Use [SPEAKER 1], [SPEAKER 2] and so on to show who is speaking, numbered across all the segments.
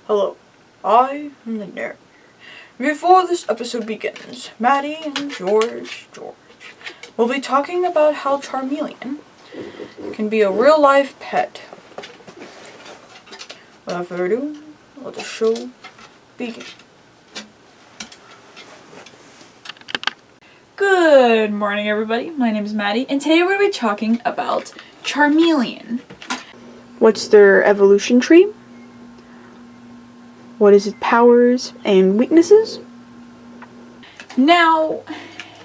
[SPEAKER 1] Hello, I am the narrator. Before this episode begins, Maddie and George will be talking about how Charmeleon can be a real-life pet. Without further ado, let the show begin. Good morning, everybody. My name is Maddie, and today we're going to be talking about Charmeleon. What's their evolution tree? What is its powers and weaknesses? Now,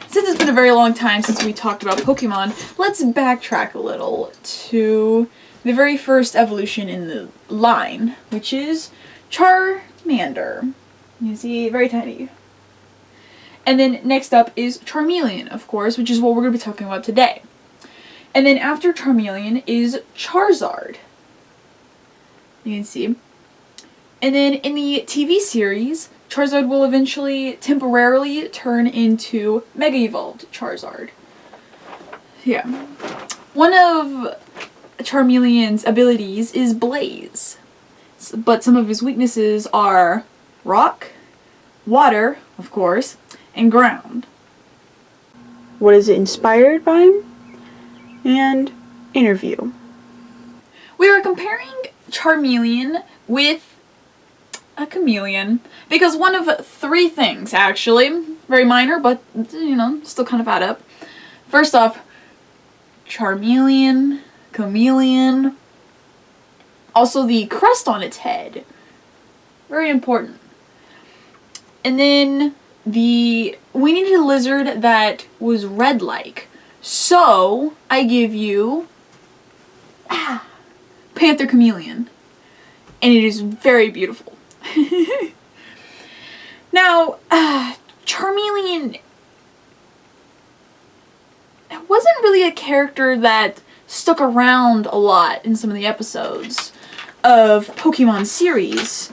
[SPEAKER 1] since it's been a very long time since we talked about Pokemon, let's backtrack a little to the very first evolution in the line, which is Charmander. You see, very tiny. And then next up is Charmeleon, of course, which is what we're going to be talking about today. And then after Charmeleon is Charizard. You can see. And then in the TV series, Charizard will eventually temporarily turn into Mega Evolved Charizard. Yeah. One of Charmeleon's abilities is Blaze, but some of his weaknesses are Rock, Water, of course, and Ground. What is it inspired by? And interview. We were comparing Charmeleon with a chameleon because one of three things, actually, very minor, but you know, still kind of add up. First off, Charmeleon, chameleon, also the crest on its head, very important. And then we needed a lizard that was red-like, so I give you Panther Chameleon, and it is very beautiful. Now, Charmeleon wasn't really a character that stuck around a lot in some of the episodes of Pokemon series.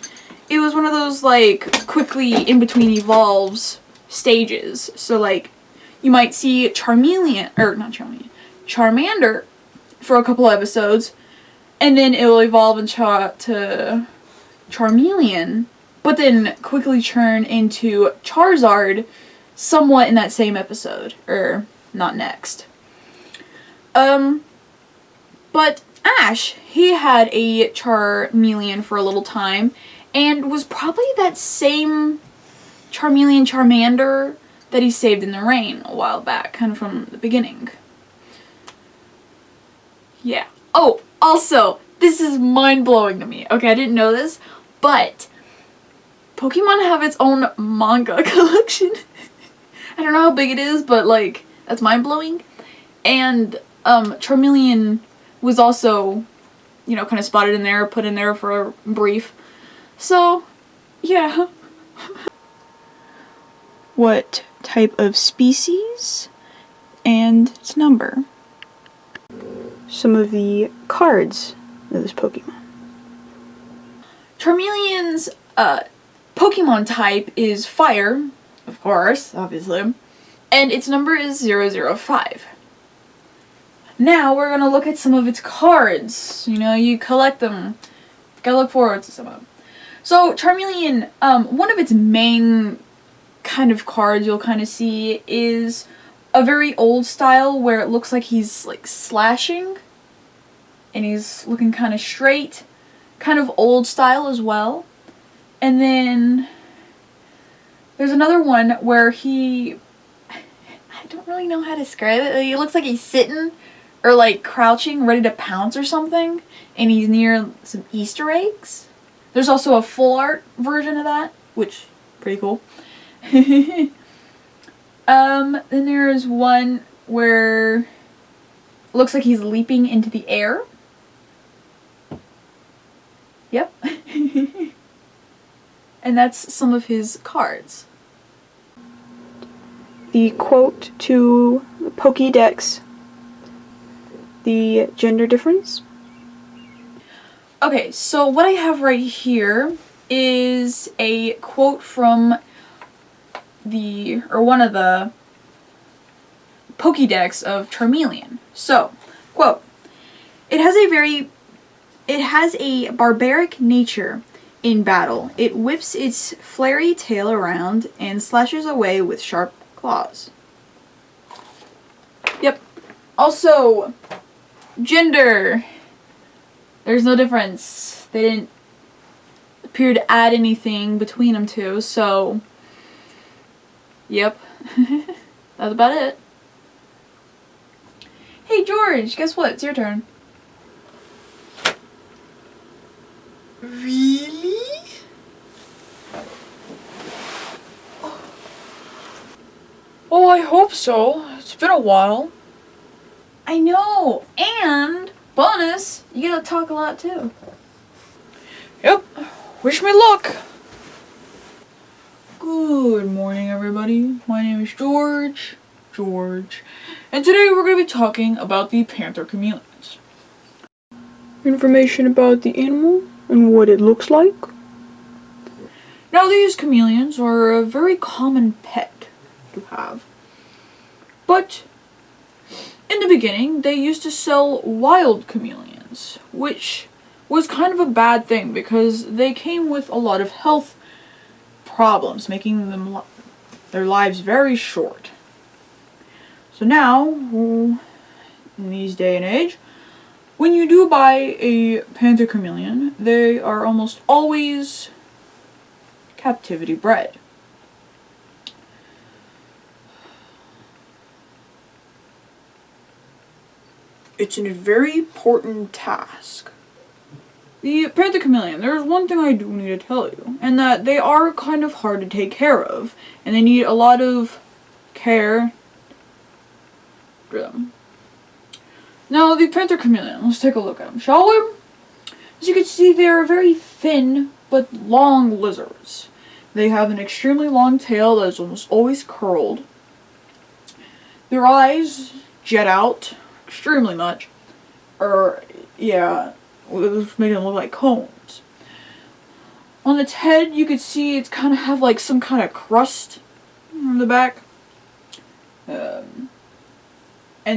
[SPEAKER 1] It was one of those, like, quickly in-between evolves stages. So, like, you might see Charmeleon, or not Charmeleon, Charmander for a couple episodes, and then it will evolve to Charmeleon, but then quickly turn into Charizard somewhat in that same episode, or not next. But Ash, he had a Charmeleon for a little time, and was probably that same Charmeleon Charmander that he saved in the rain a while back, kind of from the beginning. Yeah. Oh, also, this is mind-blowing to me. Okay, I didn't know this, but Pokemon have its own manga collection. I don't know how big it is, but, like, that's mind-blowing. And, Charmeleon was also, you know, kind of spotted in there, put in there for a brief. So, yeah. What type of species and its number? Some of the cards of this Pokemon. Charmeleon's Pokemon type is Fire, of course, obviously, and its number is 005. Now we're gonna look at some of its cards. You know, you collect them. Gotta look forward to some of them. So Charmeleon, one of its main kind of cards you'll kind of see is a very old style where it looks like he's like slashing and he's looking kind of straight, kind of old style as well. And then there's another one where I don't really know how to describe it. It looks like he's sitting or like crouching ready to pounce or something, and he's near some Easter eggs. There's also a full art version of that, which pretty cool. Then there's one where it looks like he's leaping into the air. Yep. And that's some of his cards. The quote to the poke-dex. The gender difference. Okay, so what I have right here is a quote from one of the poke-dex of Charmeleon. So, quote, It has a barbaric nature in battle. It whips its flary tail around and slashes away with sharp claws. Yep. Also, gender. There's no difference. They didn't appear to add anything between them two, so yep. That's about it. Hey George, guess what? It's your turn. Really?
[SPEAKER 2] Oh, I hope so. It's been a while.
[SPEAKER 1] I know, and bonus, you get to talk a lot too.
[SPEAKER 2] Yep. Wish me luck.
[SPEAKER 1] Good morning, everybody. My name is George, and today we're going to be talking about the panther chameleons.
[SPEAKER 2] Information about the animal and what it looks like.
[SPEAKER 1] Now, these chameleons are a very common pet to have, but in the beginning, they used to sell wild chameleons, which was kind of a bad thing because they came with a lot of health problems, making their lives very short. So now, in these day and age, when you do buy a panther chameleon, they are almost always captivity bred. It's a very important task. The panther chameleon, there's one thing I do need to tell you, and that they are kind of hard to take care of, and they need a lot of care for them. Now, the panther chameleon, let's take a look at them, shall we? As you can see, they are very thin but long lizards. They have an extremely long tail that is almost always curled. Their eyes jet out extremely much, making them look like cones. On its head, you could see it's kind of have like some kind of crust on the back. And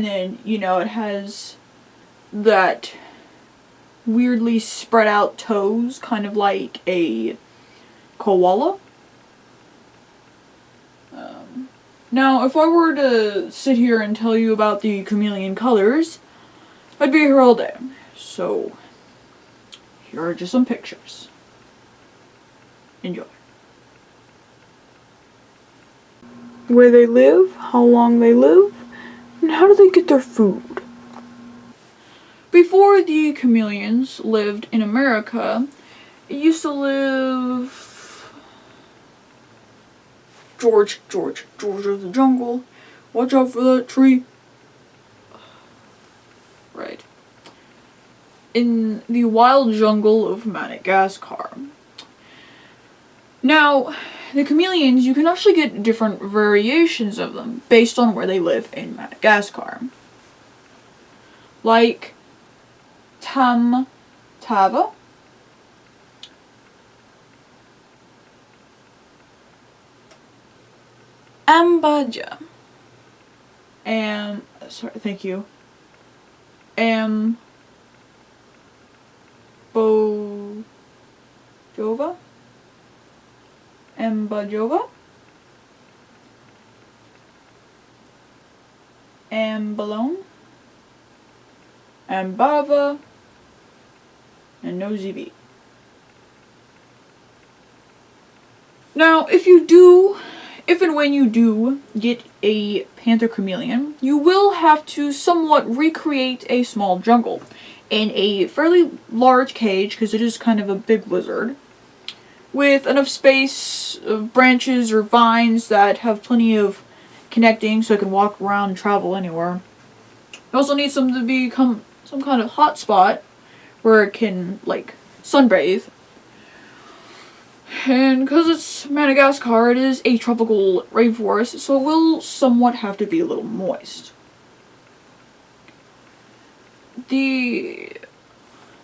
[SPEAKER 1] then, it has that weirdly spread out toes, kind of like a koala. Now, if I were to sit here and tell you about the chameleon colors, I'd be here all day. So, here are just some pictures. Enjoy.
[SPEAKER 2] Where they live, how long they live, and how do they get their food?
[SPEAKER 1] Before the chameleons lived in America, it used to live George of the jungle. Watch out for that tree. Right. In the wild jungle of Madagascar. Now, the chameleons, you can actually get different variations of them based on where they live in Madagascar. Like Tava, Ambaja, thank you, Ambojova, Ambajova, Ambalone, Ambava, and Nosy B. Now, if and when you do get a panther chameleon, you will have to somewhat recreate a small jungle in a fairly large cage, because it is kind of a big lizard, with enough space of branches or vines that have plenty of connecting so it can walk around and travel anywhere. You also need some to become some kind of hot spot where it can, sunbathe. And because it's Madagascar, it is a tropical rainforest, so it will somewhat have to be a little moist. The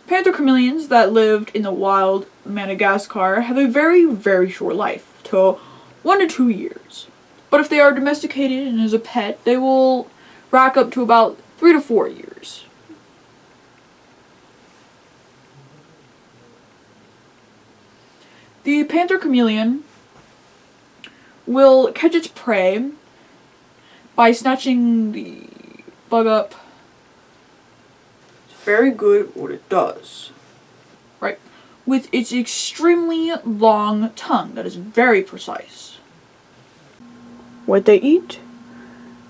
[SPEAKER 1] panther chameleons that lived in the wild Madagascar have a very, very short life, to 1 to 2 years. But if they are domesticated and as a pet, they will rack up to about 3 to 4 years. The panther chameleon will catch its prey by snatching the bug up.
[SPEAKER 2] It's very good at what it does.
[SPEAKER 1] Right. With its extremely long tongue that is very precise.
[SPEAKER 2] What they eat,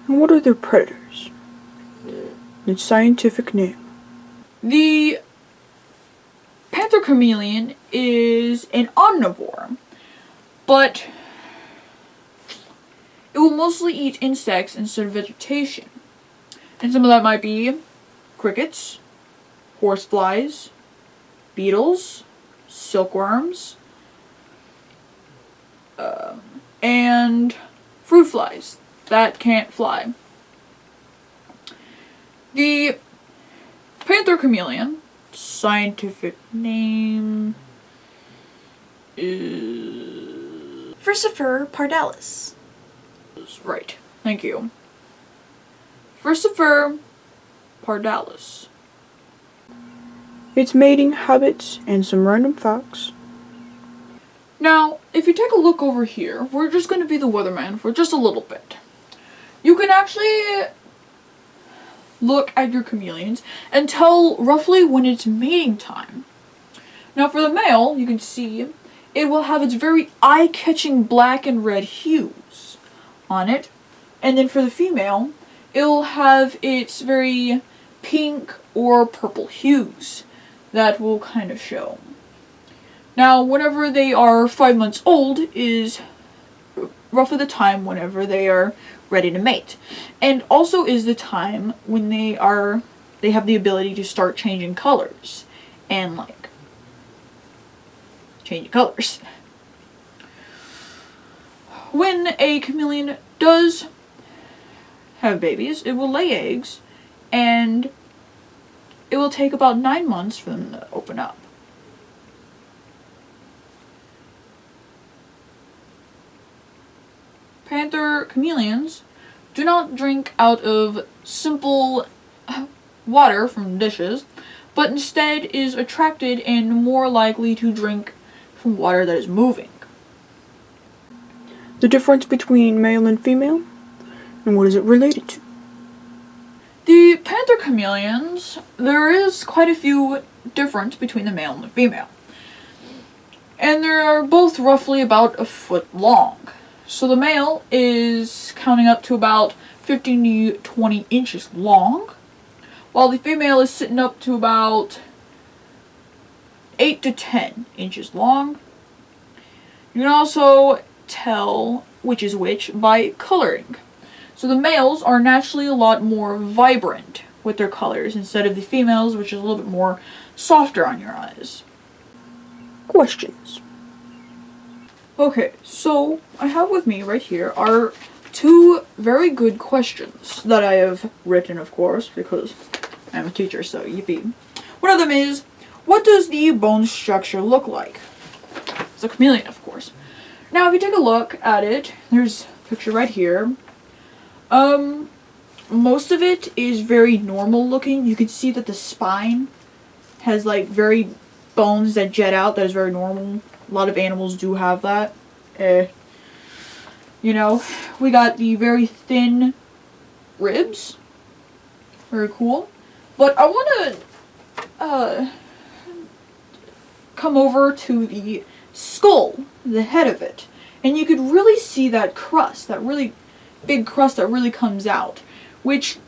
[SPEAKER 2] and what are their predators? Its scientific name.
[SPEAKER 1] The panther chameleon is an omnivore, but it will mostly eat insects instead of vegetation. And some of that might be crickets, horseflies, beetles, silkworms, and fruit flies that can't fly. The panther chameleon, scientific name is
[SPEAKER 3] Versifer pardalis.
[SPEAKER 1] right. Thank you. Versifer pardalis.
[SPEAKER 2] Its mating habits and some random facts.
[SPEAKER 1] Now, if you take a look over here, we're just going to be the weatherman for just a little bit. You can actually look at your chameleons and tell roughly when it's mating time. Now, for the male, you can see it will have its very eye-catching black and red hues on it. And then for the female, it will have its very pink or purple hues that will kind of show. Now, whenever they are 5 months old is roughly the time whenever they are ready to mate. And also is the time when they have the ability to start changing colors. And like, changing colors. When a chameleon does have babies, it will lay eggs, and it will take about 9 months for them to open up. Panther chameleons do not drink out of simple water from dishes, but instead is attracted and more likely to drink from water that is moving.
[SPEAKER 2] The difference between male and female, and what is it related to?
[SPEAKER 1] The panther chameleons, there is quite a few difference between the male and the female. And they are both roughly about a foot long. So the male is counting up to about 15 to 20 inches long, while the female is sitting up to about 8 to 10 inches long. You can also tell which is which by coloring. So the males are naturally a lot more vibrant with their colors instead of the females, which is a little bit more softer on your eyes.
[SPEAKER 2] Questions.
[SPEAKER 1] Okay, so I have with me right here are two very good questions that I have written, of course, because I'm a teacher, so yippee. One of them is, what does the bone structure look like? It's a chameleon, of course. Now, if you take a look at it, there's a picture right here. Most of it is very normal looking. You can see that the spine has like very bones that jet out. That is very normal. A lot of animals do have that. You know, we got the very thin ribs. Very cool. But I want to come over to the skull, the head of it. And you could really see that crust, that really big crust that really comes out, which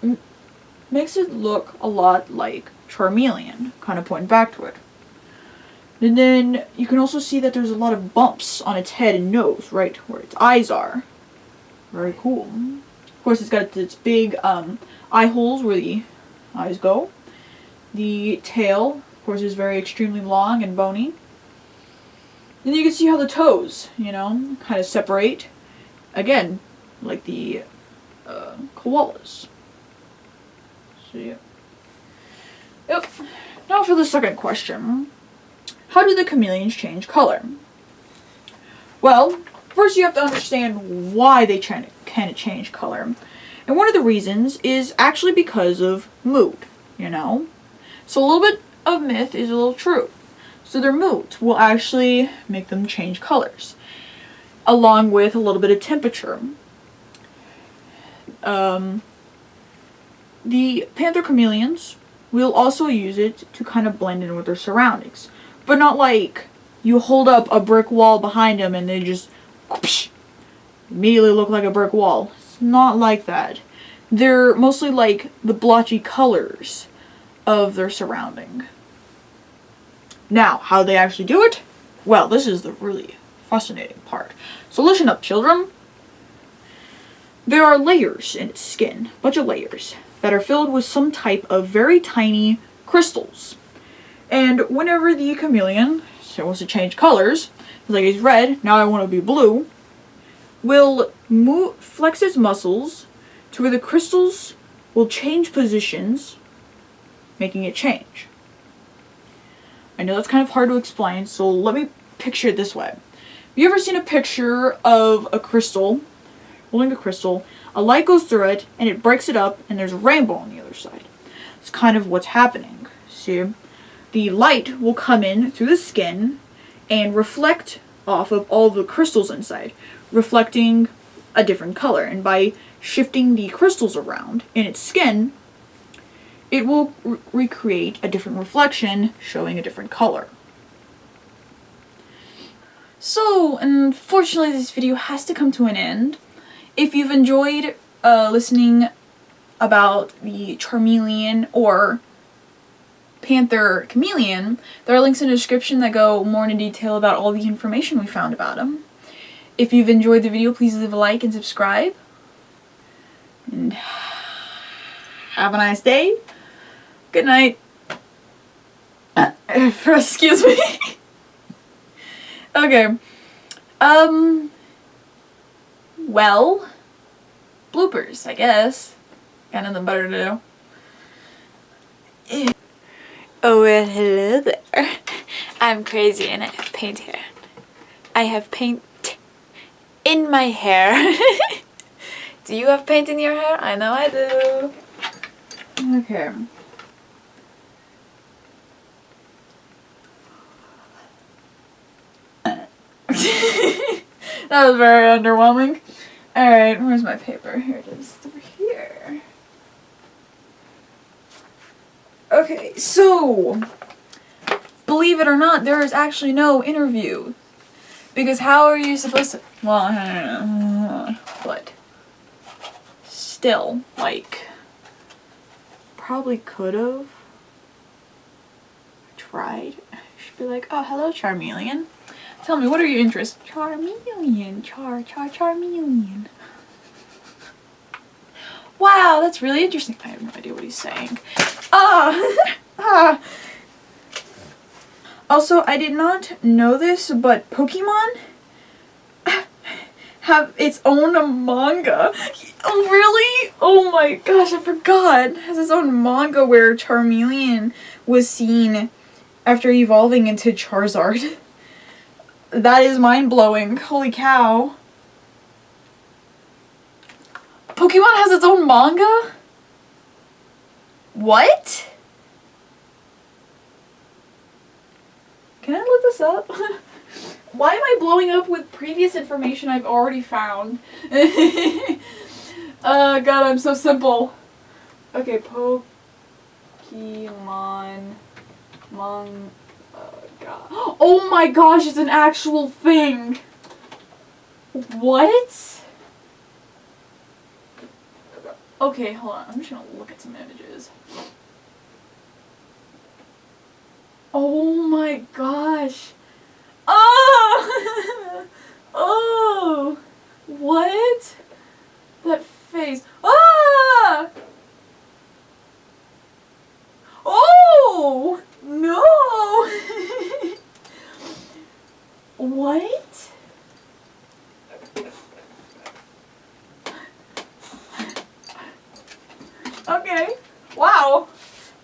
[SPEAKER 1] makes it look a lot like Charmeleon, kind of pointing back to it. And then you can also see that there's a lot of bumps on its head and nose, right where its eyes are. Very cool. Of course, it's got its big eye holes where the eyes go. The tail, of course, is very extremely long and bony. Then you can see how the toes, you know, kind of separate. Again, like the koalas. So, yeah. Yep. Now for the second question. How do the chameleons change color? Well, first you have to understand why they can change color. And one of the reasons is actually because of mood, you know? So a little bit of myth is a little true. So their mood will actually make them change colors, along with a little bit of temperature. The panther chameleons will also use it to kind of blend in with their surroundings. But not like you hold up a brick wall behind them and they just whoosh, immediately look like a brick wall. It's not like that. They're mostly like the blotchy colors of their surrounding. Now, how they actually do it? Well, this is the really fascinating part. So listen up, children. There are layers in its skin, a bunch of layers, that are filled with some type of very tiny crystals. And whenever the chameleon wants to change colors, like he's red, now I want to be blue, will flex its muscles to where the crystals will change positions, making it change. I know that's kind of hard to explain, so let me picture it this way. Have you ever seen a picture of a crystal, holding a crystal, a light goes through it, and it breaks it up, and there's a rainbow on the other side? It's kind of what's happening. See? The light will come in through the skin and reflect off of all the crystals inside, reflecting a different color. And by shifting the crystals around in its skin, it will recreate a different reflection, showing a different color. So, unfortunately, this video has to come to an end. If you've enjoyed listening about the Charmeleon or panther chameleon, there are links in the description that go more into detail about all the information we found about them. If you've enjoyed the video, please leave a like and subscribe. And have a nice day. Good night. Excuse me. Okay. Well, bloopers, I guess. Got nothing better to do.
[SPEAKER 4] Oh, well, hello there. I'm crazy and I have paint hair. I have paint in my hair. Do you have paint in your hair? I know I do.
[SPEAKER 1] Okay. That was very underwhelming. Alright, where's my paper? Here it is. It's over here. Okay, so, believe it or not, there is actually no interview. Because how are you supposed to... Well, I don't know. But, still, like, probably could've tried. I should be like, oh, hello, Charmeleon. Tell me, what are your interests? Charmeleon. Charmeleon. Wow, that's really interesting. I have no idea what he's saying. Also, I did not know this, but Pokemon have its own manga. Oh, really? Oh my gosh, I forgot. It has its own manga where Charmeleon was seen after evolving into Charizard. That is mind-blowing. Holy cow. Pokemon has its own manga? What? Can I look this up? Why am I blowing up with previous information I've already found? God, I'm so simple. Okay, Pokemon manga. Oh my gosh, it's an actual thing! What? Okay, hold on. I'm just gonna look at some images. Oh my gosh. Oh! Oh! What? That face. Ah! Oh! No! What? Okay. Wow.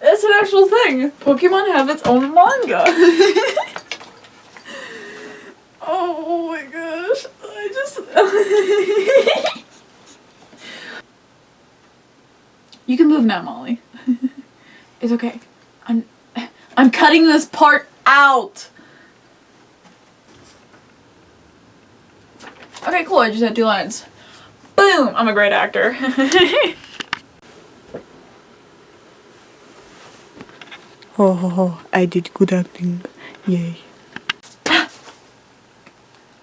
[SPEAKER 1] It's an actual thing. Pokemon have its own manga. Oh my gosh. I just... You can move now, Molly. It's okay. I'm cutting this part out. Okay, cool, I just had 2 lines. Boom! I'm a great actor.
[SPEAKER 2] Ho ho ho, I did good acting. Yay.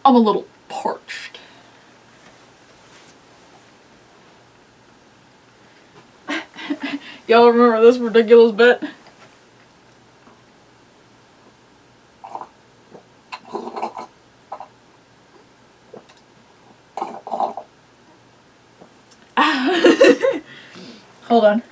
[SPEAKER 1] I'm a little parched. Y'all remember this ridiculous bit? Hold on.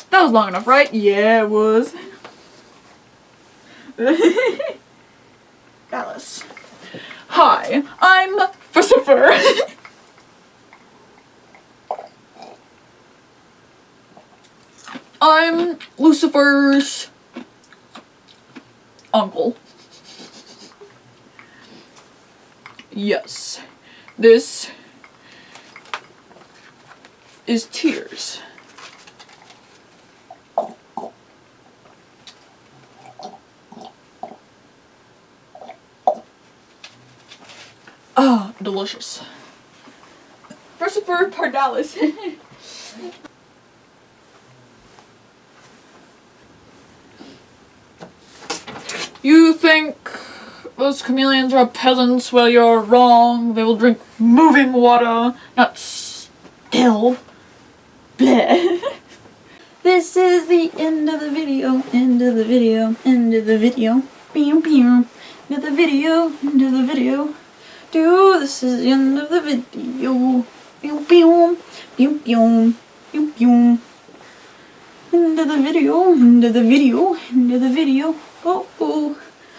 [SPEAKER 1] That was long enough, right? Yeah, it was. Alice. Hi, I'm Lucifer. I'm Lucifer's uncle. Yes, this is Tears. Ah, delicious. Christopher Pardalis. You think those chameleons are peasants? Well, you're wrong. They will drink moving water, not still. Bleh. This is the end of the video. End of the video. End of the video. Pew pew. End of the video. End of the video. This is the end of the video. Pew pew. Pew pew. Pew pew. End of the video. End of the video. End of the video. Oh oh.